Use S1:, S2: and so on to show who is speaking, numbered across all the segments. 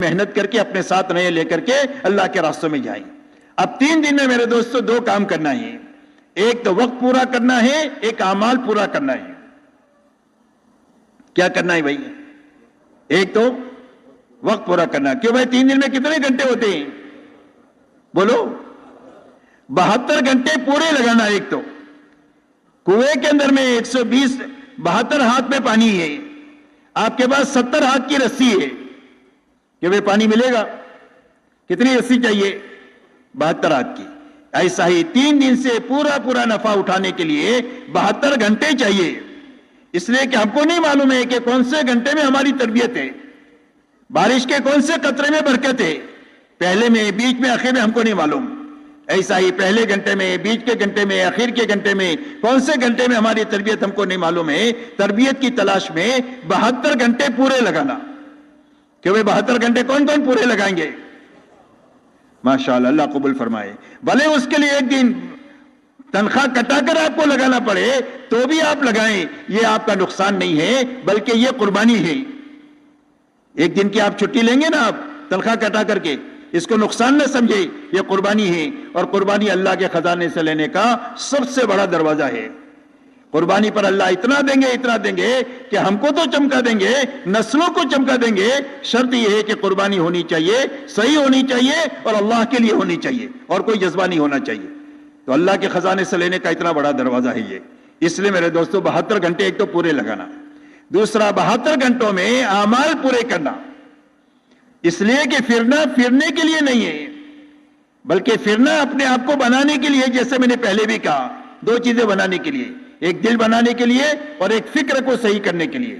S1: محنت کر کے اپنے ساتھ نئے لے کر کے اللہ کے راستوں میں جائیں. اب 3 دن میں میرے دوستو 2 کام کرنا ہے. ایک تو وقت پورا کرنا ہے, ایک اعمال پورا کرنا ہے. کیا کرنا ہے بھائی؟ ایک تو وقت پورا کرنا. کیوں بھائی 3 دن میں کتنے گھنٹے ہوتے ہیں؟ بولو. 72 گھنٹے پورے لگانا. ایک تو کنویں کے اندر میں 120 72 ہاتھ میں پانی ہے, آپ کے پاس 70 ہاتھ کی رسی ہے کہ بھئی پانی ملے گا. کتنی رسی چاہیے؟ 72 ہاتھ کی. ایسا ہی 3 دن سے پورا نفع اٹھانے کے لیے 72 گھنٹے چاہیے. اس لیے کہ ہم کو نہیں معلوم ہے کہ کون سے گھنٹے میں ہماری تربیت ہے, بارش کے کون سے قطرے میں برکت ہے, پہلے میں, بیچ میں, آخر میں ہم کو نہیں معلوم. ایسا ہی پہلے گھنٹے میں, بیچ کے گھنٹے میں, آخر کے گھنٹے میں, کون سے گھنٹے میں ہماری تربیت ہم کو نہیں معلوم ہے. تربیت کی تلاش میں 72 گھنٹے پورے لگانا. کہ وہ 72 گھنٹے کون کون پورے لگائیں گے؟ ماشاءاللہ, اللہ قبول فرمائے. بھلے اس کے لیے ایک دن تنخواہ کٹا کر آپ کو لگانا پڑے تو بھی آپ لگائیں, یہ آپ کا نقصان نہیں ہے بلکہ یہ قربانی ہے. ایک دن کی آپ چھٹی لیں گے نا, آپ تنخواہ کٹا کر کے, اس کو نقصان نہ سمجھے, یہ قربانی ہے. اور قربانی اللہ کے خزانے سے لینے کا سب سے بڑا دروازہ ہے. قربانی پر اللہ اتنا دیں گے کہ ہم کو تو چمکا دیں گے, نسلوں کو چمکا دیں گے. شرط یہ ہے کہ قربانی ہونی چاہیے, صحیح ہونی چاہیے اور اللہ کے لیے ہونی چاہیے, اور کوئی جذبہ نہیں ہونا چاہیے. تو اللہ کے خزانے سے لینے کا اتنا بڑا دروازہ ہے یہ. اس لیے میرے دوستو 72 گھنٹے ایک تو پورے لگانا. دوسرا 72 گھنٹوں میں اعمال پورے کرنا. اس لیے کہ پھرنے کے لیے نہیں ہے, بلکہ پھرنا اپنے آپ کو بنانے کے لیے. جیسے میں نے پہلے بھی کہا, 2 چیزیں بنانے کے لیے, ایک دل بنانے کے لیے اور ایک فکر کو صحیح کرنے کے لیے.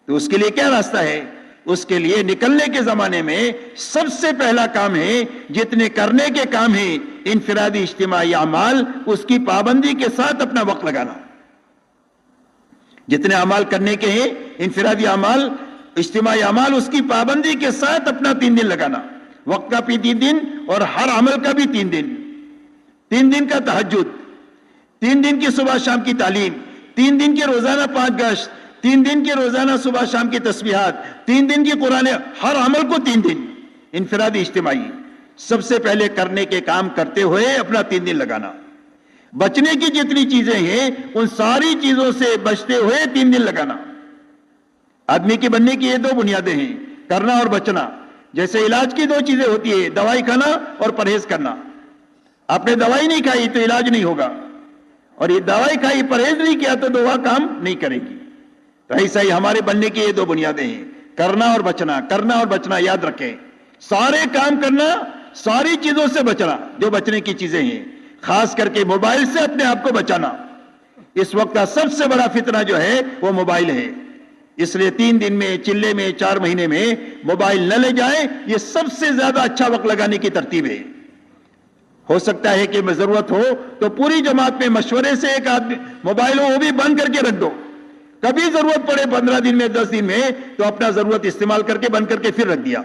S1: تو اس کے لیے کیا راستہ ہے؟ اس کے لیے نکلنے کے زمانے میں سب سے پہلا کام ہے, جتنے کرنے کے کام ہیں انفرادی اجتماعی اعمال, اس کی پابندی کے ساتھ اپنا وقت لگانا. جتنے اعمال کرنے کے ہیں انفرادی اعمال, اجتماعی اعمال, اس کی پابندی کے ساتھ اپنا 3 دن لگانا. وقت کا بھی 3 دن اور ہر عمل کا بھی 3 دن. 3 دن کا تہجد, 3 دن کی صبح شام کی تعلیم, 3 دن کی روزانہ 5 گشت, 3 دن کی روزانہ صبح شام کی تسبیحات, 3 دن کی قرآن, ہر عمل کو 3 دن انفرادی اجتماعی. سب سے پہلے کرنے کے کام کرتے ہوئے اپنا 3 دن لگانا. بچنے کی جتنی چیزیں ہیں ان ساری چیزوں سے بچتے ہوئے 3 دن لگانا. آدمی کے بننے کی یہ 2 بنیادیں ہیں, کرنا اور بچنا. جیسے علاج کی 2 چیزیں ہوتی ہے, دوائی کھانا اور پرہیز کرنا. آپ نے دوائی نہیں کھائی تو علاج نہیں ہوگا, اور یہ دوائی کھائی پرہیز نہیں کیا تو دوا کام نہیں کرے گی. تو ایسا ہی ہمارے بننے کی یہ 2 بنیادیں ہیں, کرنا اور بچنا. کرنا اور بچنا یاد رکھیں, سارے کام کرنا, ساری چیزوں سے بچنا جو بچنے کی چیزیں ہیں. خاص کر کے موبائل سے اپنے آپ کو بچانا. اس وقت کا سب سے بڑا فتنہ جو ہے وہ موبائل ہے. اس لیے 3 دن میں, چلے میں, 4 مہینے میں موبائل نہ لے جائیں. یہ سب سے زیادہ اچھا وقت لگانے کی ترتیب ہے. ہو سکتا ہے کہ ضرورت ہو تو پوری جماعت میں مشورے سے ایک آدمی موبائل ہو وہ بھی بند کر کے رکھ دو. کبھی ضرورت پڑے 15 دن میں, 10 دن میں, تو اپنا ضرورت استعمال کر کے بند کر کے پھر رکھ دیا.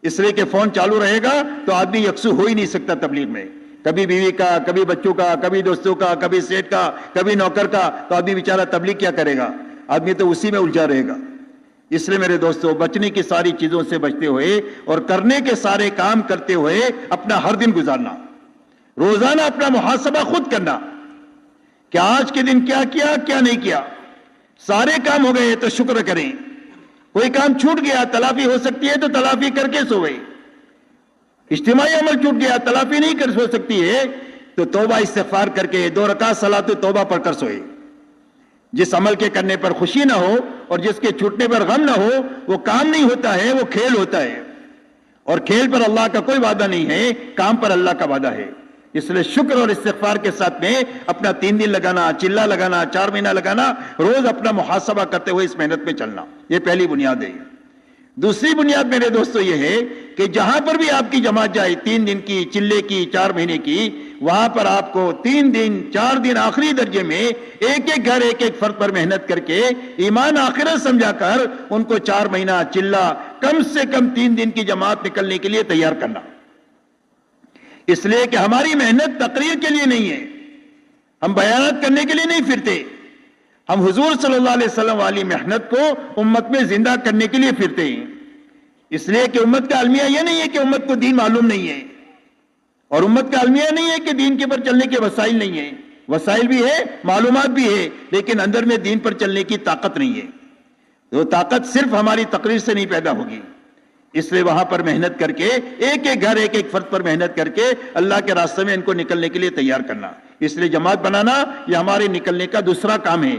S1: اس لیے کہ فون چالو رہے گا تو آدمی یکسو ہو ہی نہیں سکتا تبلیغ میں. کبھی بیوی کا, کبھی بچوں کا, کبھی دوستوں کا, کبھی سیٹ کا, کبھی نوکر کا, تو آدمی بیچارہ تبلیغ کیا کرے گا؟ آدمی تو اسی میں الجھا رہے گا. اس لیے میرے دوستو بچنے کی ساری چیزوں سے بچتے ہوئے اور کرنے کے سارے کام کرتے ہوئے اپنا ہر دن گزارنا. روزانہ اپنا محاسبہ خود کرنا کہ آج کے دن کیا کیا, کیا نہیں کیا. سارے کام ہو گئے تو شکر کریں. کوئی کام چھوٹ گیا, تلافی ہو سکتی ہے تو تلافی کر کے سوئے. اجتماعی عمل چھوٹ گیا, تلافی نہیں کر سو سکتی ہے تو توبہ استغفار کر کے 2 رکعت صلاۃ توبہ پڑھ کر سوئے. جس عمل کے کرنے پر خوشی نہ ہو اور جس کے چھوٹنے پر غم نہ ہو وہ کام نہیں ہوتا ہے, وہ کھیل ہوتا ہے. اور کھیل پر اللہ کا کوئی وعدہ نہیں ہے, کام پر اللہ کا وعدہ ہے. اس لیے شکر اور استغفار کے ساتھ میں اپنا 3 دن لگانا, چلہ لگانا, 4 مہینہ لگانا, روز اپنا محاسبہ کرتے ہوئے اس محنت میں چلنا. یہ پہلی بنیاد ہے. دوسری بنیاد میرے دوستو یہ ہے کہ جہاں پر بھی آپ کی جماعت جائے 3 دن کی, چلے کی, 4 مہینے کی, وہاں پر آپ کو 3 دن 4 دن آخری درجے میں ایک ایک گھر, ایک ایک فرد پر محنت کر کے ایمان آخرت سمجھا کر ان کو 4 مہینہ چلہ, کم سے کم 3 دن کی جماعت نکلنے کے لیے تیار کرنا. اس لیے کہ ہماری محنت تقریر کے لیے نہیں ہے, ہم بیانات کرنے کے لیے نہیں پھرتے, ہم حضور صلی اللہ علیہ وسلم والی محنت کو امت میں زندہ کرنے کے لیے پھرتے ہیں. اس لیے کہ امت کا المیہ یہ نہیں ہے کہ امت کو دین معلوم نہیں ہے، اور امت کا المیہ نہیں ہے کہ دین کے پر چلنے کے وسائل نہیں ہیں، وسائل بھی ہے، معلومات بھی ہے، لیکن اندر میں دین پر چلنے کی طاقت نہیں ہے۔ وہ طاقت صرف ہماری تقریر سے نہیں پیدا ہوگی، اس لیے وہاں پر محنت کر کے ایک ایک گھر ایک ایک فرد پر محنت کر کے اللہ کے راستے میں ان کو نکلنے کے لیے تیار کرنا، اس لیے جماعت بنانا یہ ہمارے نکلنے کا دوسرا کام ہے۔